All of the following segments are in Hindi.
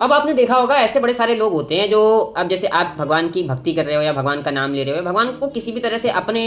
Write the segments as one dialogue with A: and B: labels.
A: अब आपने देखा होगा ऐसे बड़े सारे लोग होते हैं जो, अब जैसे आप भगवान की भक्ति कर रहे हो या भगवान का नाम ले रहे हो, भगवान को किसी भी तरह से अपने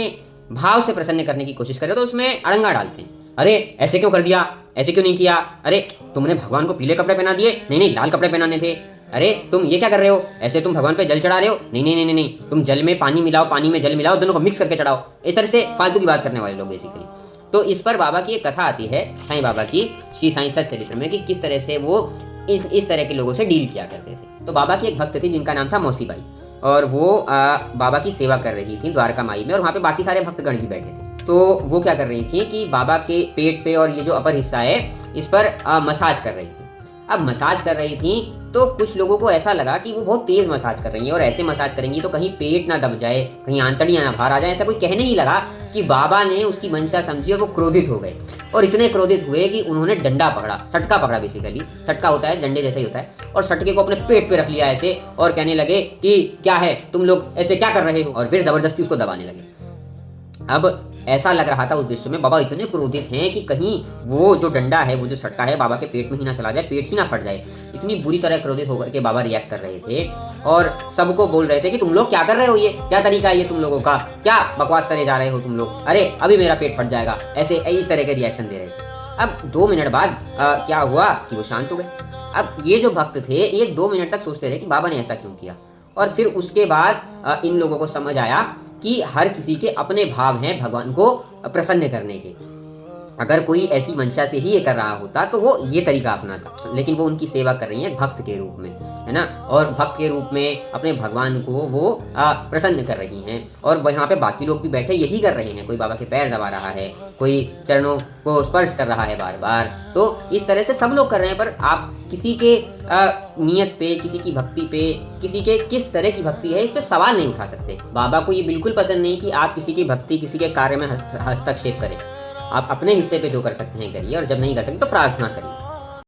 A: भाव से प्रसन्न करने की कोशिश कर रहे हो, तो उसमें अड़ंगा डालते हैं। अरे ऐसे क्यों कर दिया, ऐसे क्यों नहीं किया, अरे तुमने भगवान को पीले कपड़े पहना दिए, नहीं नहीं लाल कपड़े पहनाने थे, अरे तुम ये क्या कर रहे हो, ऐसे तुम भगवान पे जल चढ़ा रहे हो, नहीं नहीं नहीं नहीं, तुम जल में पानी मिलाओ, पानी में जल मिलाओ, दोनों को मिक्स करके चढ़ाओ। इस तरह से फालतू की बात करने वाले लोग बेसिकली। तो इस पर बाबा की एक कथा आती है, साईं बाबा की, श्री साईं सच्चरित्र में, कि किस तरह से वो इस तरह के लोगों से डील किया करते थे। तो बाबा की एक भक्त थी जिनका नाम था मौसी बाई, और वो बाबा की सेवा कर रही थी द्वारका माई में, और वहाँ पे बाकी सारे भक्तगण भी बैठे थे। तो वो क्या कर रही थी कि बाबा के पेट पे और ये जो अपर हिस्सा है इस पर मसाज कर रही थी। अब मसाज कर रही थी तो कुछ लोगों को ऐसा लगा कि वो बहुत तेज मसाज कर रही है, और ऐसे मसाज करेंगी तो कहीं पेट ना दब जाए, कहीं आंतड़ियां ना बाहर आ जाए, ऐसा कोई कहने ही लगा कि बाबा ने उसकी मंशा समझी और वो क्रोधित हो गए। और इतने क्रोधित हुए कि उन्होंने डंडा पकड़ा, सटका पकड़ा, बेसिकली सटका होता है डंडे जैसा ही होता है, और सटके को अपने पेट पे रख लिया ऐसे, और कहने लगे कि क्या है तुम लोग ऐसे क्या कर रहे हो, और फिर जबरदस्ती उसको दबाने लगे। अब ऐसा लग रहा था उस दृश्य में, बाबा इतने क्रोधित हैं कि कहीं वो जो डंडा है, वो जो सटका है, बाबा के पेट में ही ना चला जाए, पेट ही ना फट जाए। इतनी बुरी तरह क्रोधित होकर के बाबा रिएक्ट कर रहे थे, और सबको बोल रहे थे कि तुम लोग क्या कर रहे हो, ये क्या तरीका है ये तुम लोगों का, क्या बकवास करे जा रहे हो तुम लोग, अरे अभी मेरा पेट फट जाएगा, ऐसे इस तरह के रिएक्शन दे रहे थे। अब 2 मिनट बाद क्या हुआ कि वो शांत हो गए। अब ये जो भक्त थे ये 2 मिनट तक सोचते रहे कि बाबा ने ऐसा क्यों किया, और फिर उसके बाद इन लोगों को समझ आया कि हर किसी के अपने भाव हैं भगवान को प्रसन्न करने के। अगर कोई ऐसी मंशा से ही ये कर रहा होता तो वो ये तरीका अपनाता, लेकिन वो उनकी सेवा कर रही है भक्त के रूप में, है ना, और भक्त के रूप में अपने भगवान को वो प्रसन्न कर रही हैं। और वहाँ पे बाकी लोग भी बैठे यही कर रहे हैं, कोई बाबा के पैर दबा रहा है, कोई चरणों को स्पर्श कर रहा है बार बार। तो इस तरह से सब लोग कर रहे हैं, पर आप किसी के नियत पे, किसी की भक्ति पे, किसी के किस तरह की भक्ति है, इस पे सवाल नहीं उठा सकते। बाबा को ये बिल्कुल पसंद नहीं कि आप किसी की भक्ति, किसी के कार्य में हस्तक्षेप करें। आप अपने हिस्से पे जो कर सकते हैं करिए, और जब नहीं कर सकते तो प्रार्थना करिए।